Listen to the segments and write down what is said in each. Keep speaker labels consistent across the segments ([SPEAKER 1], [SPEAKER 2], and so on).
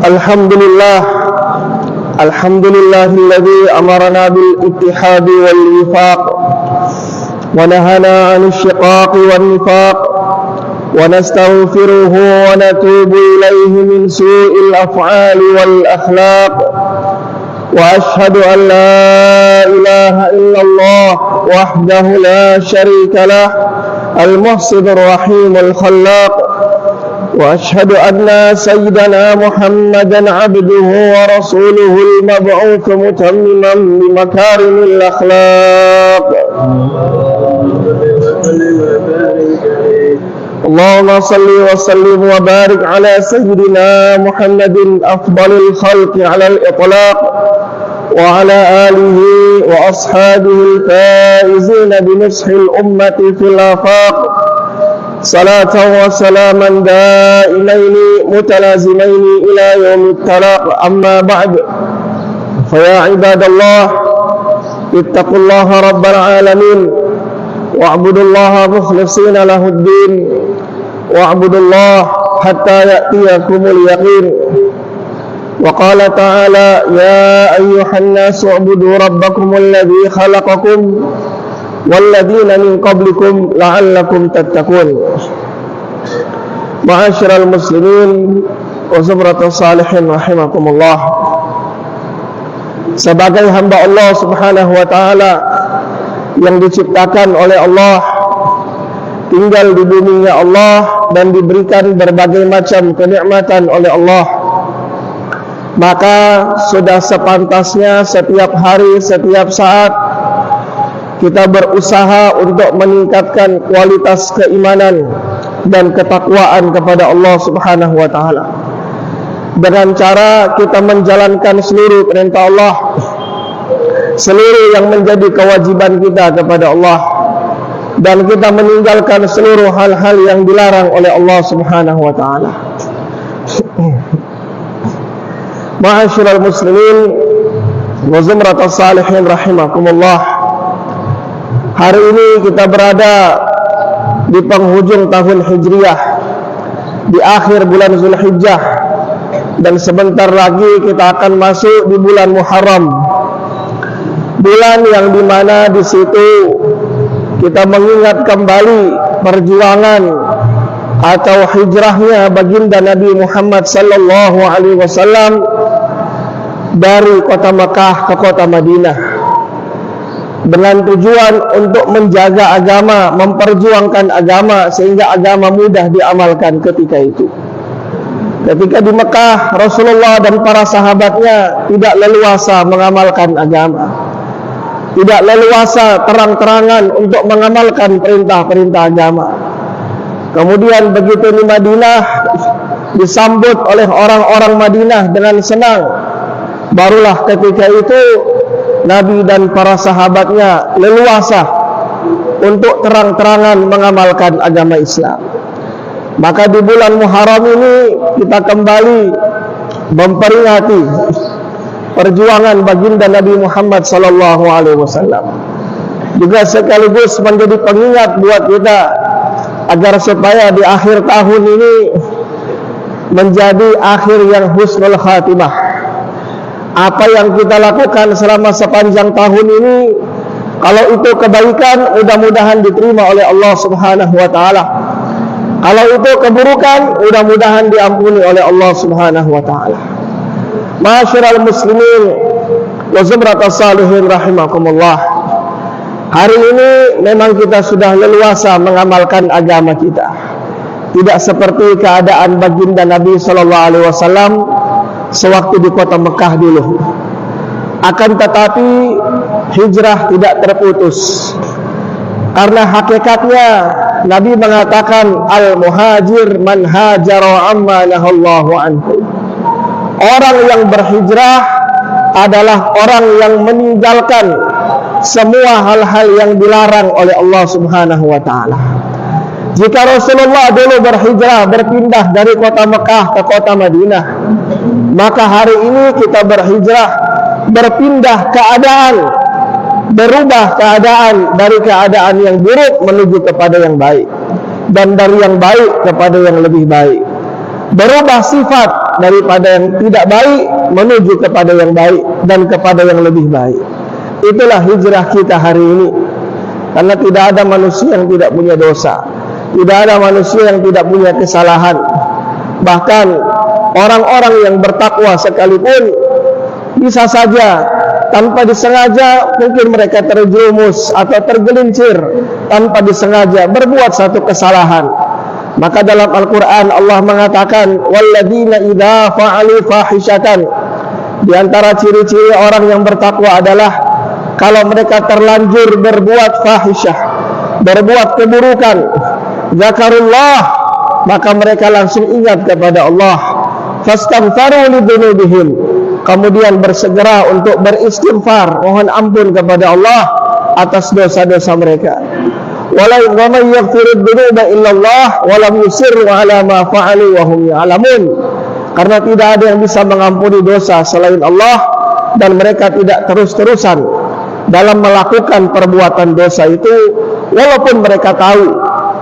[SPEAKER 1] الحمد لله الذي أمرنا بالاتحاد والوفاق ونهانا عن الشقاق والنفاق ونستغفره ونتوب إليه من سوء الأفعال والأخلاق وأشهد أن لا إله إلا الله وحده لا شريك له المحسن الرحيم الخلاق وأشهد أن سيدنا محمدا عبده ورسوله المبعوث متمما بمكارم الأخلاق اللهم صل وسلم وبارك على سيدنا محمد أفضل الخلق على الإطلاق وعلى آله وأصحابه الفائزين بنصح الأمة في الآفاق صلاة وسلاما دائمين متلازمين إلى يوم التلاق. أما بعد، فيا عباد الله اتقوا الله رب العالمين واعبدوا الله مخلصين له الدين واعبدوا الله حتى يأتيكم اليقين. وقال تعالى: يا أيها الناس اعبدوا ربكم الذي خلقكم والذين من قبلكم لعلكم تتقون. Ma'asyiral muslimin wa zumratus salihin rahimakumullah. Sebagai hamba Allah Subhanahu wa taala yang diciptakan oleh Allah, tinggal di buminya Allah dan diberikan berbagai macam kenikmatan oleh Allah, maka sudah sepantasnya setiap hari, setiap saat kita berusaha untuk meningkatkan kualitas keimanan dan ketakwaan kepada Allah Subhanahu wa taala dengan cara kita menjalankan seluruh perintah Allah, seluruh yang menjadi kewajiban kita kepada Allah, dan kita meninggalkan seluruh hal-hal yang dilarang oleh Allah Subhanahu wa taala. Ma'asyiral muslimin wa zumratus salihin rahimakumullah. Hari ini kita berada di penghujung tahun Hijriah, di akhir bulan Zulhijjah, dan sebentar lagi kita akan masuk di bulan Muharram, bulan yang dimana di situ kita mengingat kembali perjuangan atau hijrahnya baginda Nabi Muhammad sallallahu alaihi wasallam dari kota Mekah ke kota Madinah, dengan tujuan untuk menjaga agama, memperjuangkan agama sehingga agama mudah diamalkan ketika itu. Ketika di Mekah, Rasulullah dan para sahabatnya tidak leluasa mengamalkan agama, tidak leluasa terang-terangan untuk mengamalkan perintah-perintah agama. Kemudian begitu di Madinah disambut oleh orang-orang Madinah dengan senang, barulah ketika itu Nabi dan para sahabatnya leluasa untuk terang-terangan mengamalkan agama Islam. Maka di bulan Muharram ini kita kembali memperingati perjuangan baginda Nabi Muhammad sallallahu alaihi wasallam. Juga sekaligus menjadi pengingat buat kita agar supaya di akhir tahun ini menjadi akhir yang husnul khatimah. Apa yang kita lakukan selama sepanjang tahun ini, kalau itu kebaikan, mudah-mudahan diterima oleh Allah Subhanahu wa taala. Kalau itu keburukan, mudah-mudahan diampuni oleh Allah Subhanahu wa taala. Ma'asyiral muslimin wa zumratus salihin rahimakumullah. Hari ini memang kita sudah leluasa mengamalkan agama kita. Tidak seperti keadaan baginda Nabi sallallahu alaihi wasallam sewaktu di kota Mekah dulu. Akan tetapi hijrah tidak terputus, karena hakikatnya Nabi mengatakan al-muhajir man hajara amma nahallahu anhu. Orang yang berhijrah adalah orang yang meninggalkan semua hal-hal yang dilarang oleh Allah Subhanahu wa taala. Jika Rasulullah dulu berhijrah, berpindah dari kota Mekah ke kota Madinah, maka hari ini kita berhijrah, berpindah keadaan, berubah keadaan dari keadaan yang buruk menuju kepada yang baik, dan dari yang baik kepada yang lebih baik. berubah sifat daripada yang tidak baik menuju kepada yang baik dan kepada yang lebih baik. Itulah hijrah kita hari ini. Karena tidak ada manusia yang tidak punya dosa, tidak ada manusia yang tidak punya kesalahan. Bahkan orang-orang yang bertakwa sekalipun bisa saja tanpa disengaja mungkin mereka terjerumus atau tergelincir tanpa disengaja berbuat satu kesalahan. Maka dalam Al-Quran Allah mengatakan, walladzina idza fa'alu fahishatan, di antara ciri-ciri orang yang bertakwa adalah kalau mereka terlanjur berbuat fahisyah, berbuat keburukan, zakarullah, maka mereka langsung ingat kepada Allah, fastaghfaru lidzunubihim, kemudian bersegera untuk beristighfar, mohon ampun kepada Allah atas dosa-dosa mereka. Wala yaghfiru dzunuba illallah wa lam yusirru ala ma fa'alu wa hum ya'lamun. Karena tidak ada yang bisa mengampuni dosa selain Allah, dan mereka tidak terus-terusan dalam melakukan perbuatan dosa itu walaupun mereka tahu.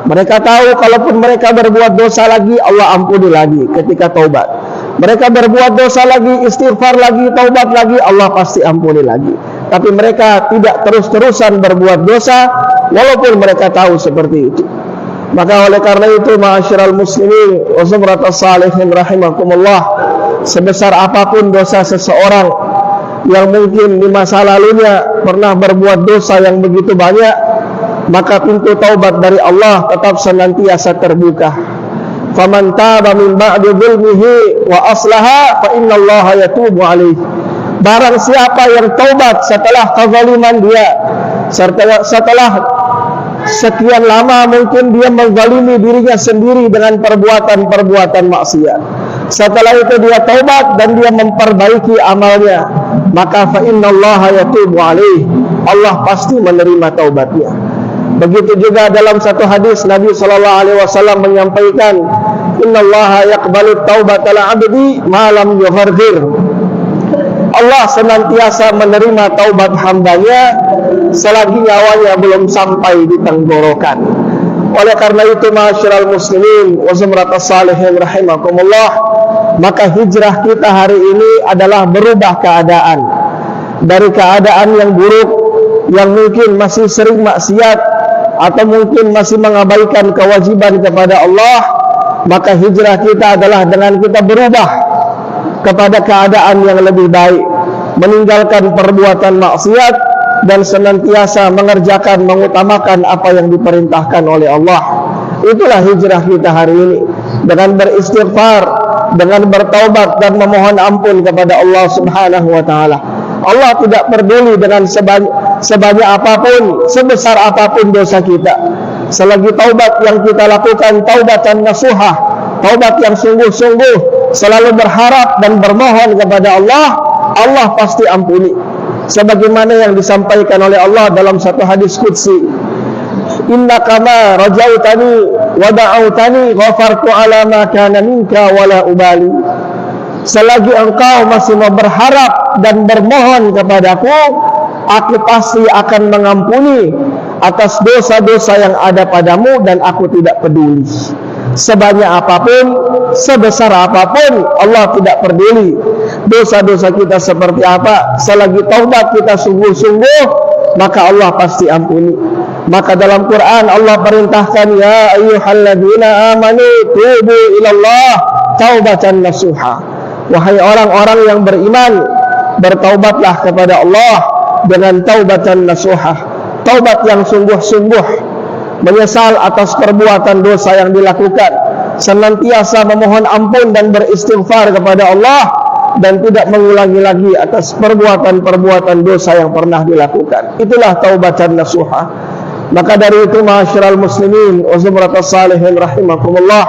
[SPEAKER 1] Mereka tahu kalaupun mereka berbuat dosa lagi, Allah ampuni lagi ketika taubat. Mereka berbuat dosa lagi, istighfar lagi, taubat lagi, Allah pasti ampuni lagi. Tapi mereka tidak terus-terusan berbuat dosa walaupun mereka tahu seperti itu. Maka oleh karena itu, ma'asyiral muslimin wa zumratas salihin rahimakumullah, sebesar apapun dosa seseorang yang mungkin di masa lalunya pernah berbuat dosa yang begitu banyak, maka pintu taubat dari Allah tetap senantiasa terbuka. Faman taba min ba'di dzulmihi wa aslaha fa innallaha yatubu alaihi. Barang siapa yang taubat setelah kezaliman dia, setelah sekian lama mungkin dia menzalimi dirinya sendiri dengan perbuatan-perbuatan maksiat, setelah itu dia taubat dan dia memperbaiki amalnya, maka fa innallaha yatubu alaihi, Allah pasti menerima taubatnya. Begitu juga dalam satu hadis Nabi SAW menyampaikan, innallaha yaqbalu taubatal abdi ma lam yughargir. Allah senantiasa menerima taubat hambanya selagi nyawanya belum sampai di tenggorokan. Oleh karena itu, ma'asyiral muslimin wa zumratas salihin rahimakumullah, maka hijrah kita hari ini adalah berubah keadaan dari keadaan yang buruk, yang mungkin masih sering maksiat atau mungkin masih mengabaikan kewajiban kepada Allah. Maka hijrah kita adalah dengan kita berubah kepada keadaan yang lebih baik, meninggalkan perbuatan maksiat dan senantiasa mengerjakan, mengutamakan apa yang diperintahkan oleh Allah. Itulah hijrah kita hari ini, dengan beristighfar, dengan bertaubat dan memohon ampun kepada Allah Subhanahu wa taala. Allah tidak peduli dengan sebanyak apapun, sebesar apapun dosa kita. Selagi taubat yang kita lakukan taubatan nasuhah, taubat yang sungguh-sungguh, selalu berharap dan bermohon kepada Allah, Allah pasti ampuni. Sebagaimana yang disampaikan oleh Allah dalam satu hadis qudsi, innaka ma rajautani wa da'autani ghafartu ala ma kana minka wala ubali. Selagi engkau masih mau berharap dan bermohon kepadaku, aku pasti akan mengampuni atas dosa-dosa yang ada padamu dan aku tidak peduli. Sebanyak apapun, sebesar apapun, Allah tidak peduli dosa-dosa kita seperti apa. Selagi taubat kita sungguh-sungguh, maka Allah pasti ampuni. Maka dalam Quran Allah perintahkan, ya ayyuhalladzina amanu tubu ilallah taubatan nasuha. Wahai orang-orang yang beriman, bertaubatlah kepada Allah dengan taubatan nasuha, taubat yang sungguh-sungguh, menyesal atas perbuatan dosa yang dilakukan, senantiasa memohon ampun dan beristighfar kepada Allah, dan tidak mengulangi lagi atas perbuatan-perbuatan dosa yang pernah dilakukan. Itulah taubatan nasuha. Maka dari itu, ma'asyiral muslimin wa zumratas salihin rahimakumullah,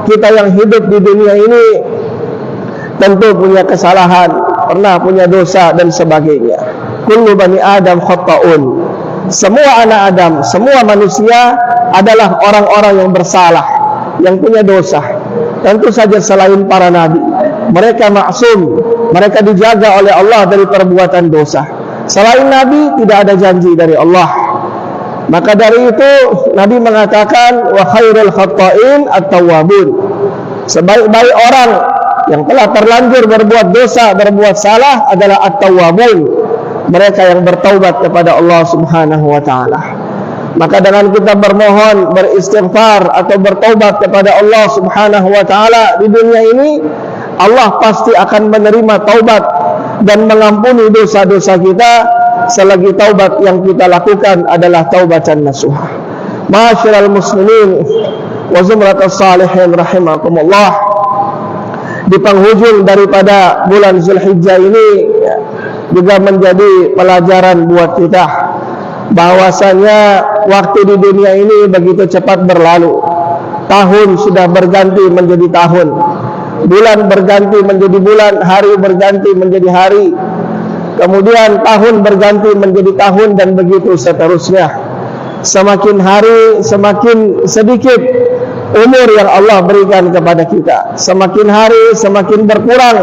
[SPEAKER 1] kita yang hidup di dunia ini tentu punya kesalahan, pernah punya dosa dan sebagainya. Kullu bani Adam khata'un. Semua anak Adam, semua manusia adalah orang-orang yang bersalah, yang punya dosa. Tentu saja selain para nabi, mereka maksum, mereka dijaga oleh Allah dari perbuatan dosa. Selain nabi tidak ada janji dari Allah. Maka dari itu Nabi mengatakan, wa khairul khata'in at-tawwabun. Sebaik-baik orang yang telah terlanjur berbuat dosa, berbuat salah adalah at-tawwabun, mereka yang bertaubat kepada Allah Subhanahu wa taala. Maka dengan kita bermohon, beristighfar atau bertaubat kepada Allah Subhanahu wa taala di dunia ini, Allah pasti akan menerima taubat dan mengampuni dosa-dosa kita selagi taubat yang kita lakukan adalah taubatan nasuha. Ma'asyiral muslimin wa zumratus salihin rahimakumullah. Di penghujung daripada bulan Zulhijjah ini juga menjadi pelajaran buat kita bahwasanya waktu di dunia ini begitu cepat berlalu. Tahun sudah berganti menjadi tahun, bulan berganti menjadi bulan, hari berganti menjadi hari, kemudian tahun berganti menjadi tahun, dan begitu seterusnya. Semakin hari semakin sedikit umur yang Allah berikan kepada kita. Semakin hari semakin berkurang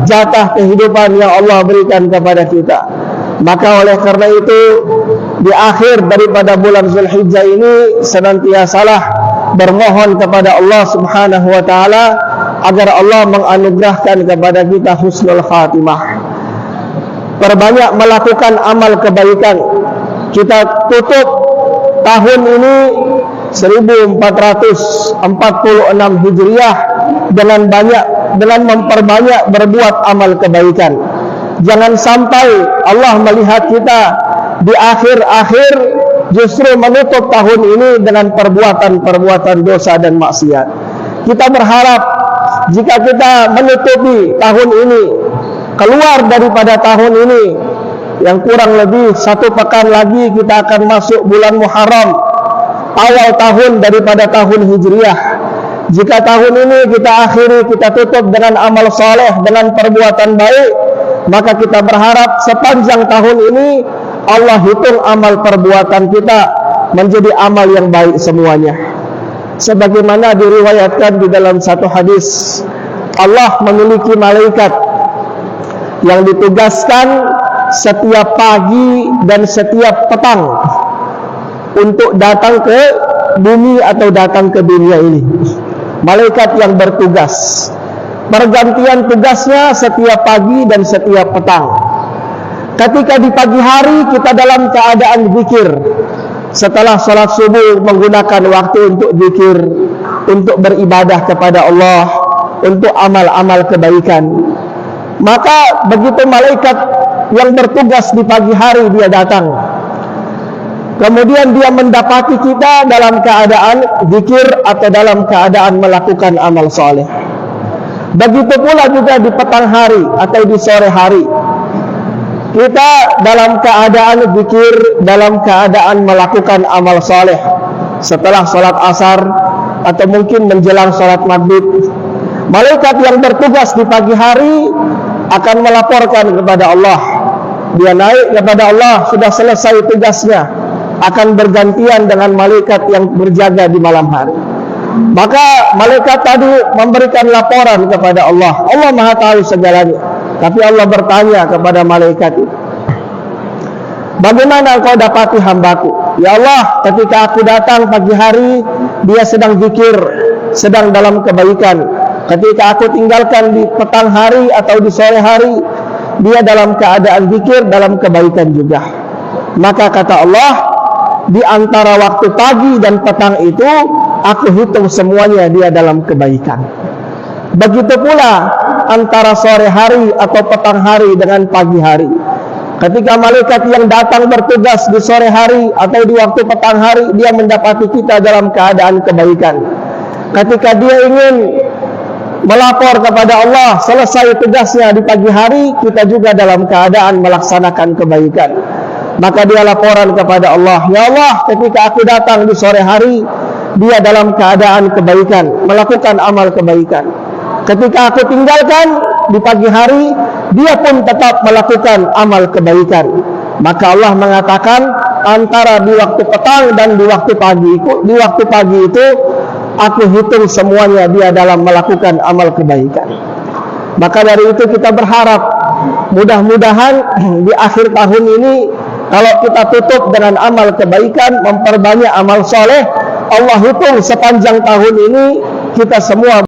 [SPEAKER 1] jatah kehidupan yang Allah berikan kepada kita. Maka oleh karena itu, di akhir daripada bulan Zulhijjah ini senantiasalah bermohon kepada Allah Subhanahu wa taala agar Allah menganugerahkan kepada kita husnul khatimah. Perbanyak melakukan amal kebaikan. Kita tutup tahun ini 1446 Hijriah dengan memperbanyak berbuat amal kebaikan. Jangan sampai Allah melihat kita di akhir-akhir justru menutup tahun ini dengan perbuatan-perbuatan dosa dan maksiat. Kita berharap jika kita menutupi tahun ini, keluar daripada tahun ini, yang kurang lebih 1 pekan lagi kita akan masuk bulan Muharram, awal tahun daripada tahun Hijriah. Jika tahun ini kita akhiri, kita tutup dengan amal soleh, dengan perbuatan baik, maka kita berharap sepanjang tahun ini Allah hitung amal perbuatan kita menjadi amal yang baik semuanya. Sebagaimana diriwayatkan di dalam satu hadis, Allah memiliki malaikat yang ditugaskan setiap pagi dan setiap petang untuk datang ke bumi atau datang ke dunia ini. Malaikat yang bertugas, pergantian tugasnya setiap pagi dan setiap petang. Ketika di pagi hari kita dalam keadaan zikir, setelah sholat subuh menggunakan waktu untuk zikir, untuk beribadah kepada Allah, untuk amal-amal kebaikan. Maka begitu malaikat yang bertugas di pagi hari dia datang, kemudian dia mendapati kita dalam keadaan zikir atau dalam keadaan melakukan amal soleh. Begitu pula juga di petang hari atau di sore hari, kita dalam keadaan zikir, dalam keadaan melakukan amal soleh. Setelah sholat asar atau mungkin menjelang sholat maghrib, malaikat yang bertugas di pagi hari akan melaporkan kepada Allah. Dia naik kepada Allah, sudah selesai tugasnya, akan bergantian dengan malaikat yang berjaga di malam hari. Maka malaikat tadi memberikan laporan kepada Allah. Allah Maha tahu segalanya. Tapi Allah bertanya kepada malaikat itu, bagaimana engkau dapati hambaku? Ya Allah, ketika aku datang pagi hari, dia sedang zikir, sedang dalam kebaikan. Ketika aku tinggalkan di petang hari atau di sore hari, dia dalam keadaan zikir, dalam kebaikan juga. Maka kata Allah, di antara waktu pagi dan petang itu, aku hitung semuanya dia dalam kebaikan. Begitu pula antara sore hari atau petang hari dengan pagi hari. Ketika malaikat yang datang bertugas di sore hari atau di waktu petang hari, dia mendapati kita dalam keadaan kebaikan. Ketika dia ingin melapor kepada Allah, selesai tugasnya di pagi hari, kita juga dalam keadaan melaksanakan kebaikan. Maka dia laporan kepada Allah, ya Allah, ketika aku datang di sore hari, dia dalam keadaan kebaikan, melakukan amal kebaikan. Ketika aku tinggalkan di pagi hari, dia pun tetap melakukan amal kebaikan. Maka Allah mengatakan, antara di waktu petang dan di waktu pagi itu, aku hitung semuanya dia dalam melakukan amal kebaikan. Maka dari itu kita berharap, mudah-mudahan di akhir tahun ini, kalau kita tutup dengan amal kebaikan, memperbanyak amal soleh, Allah hitung sepanjang tahun ini kita semua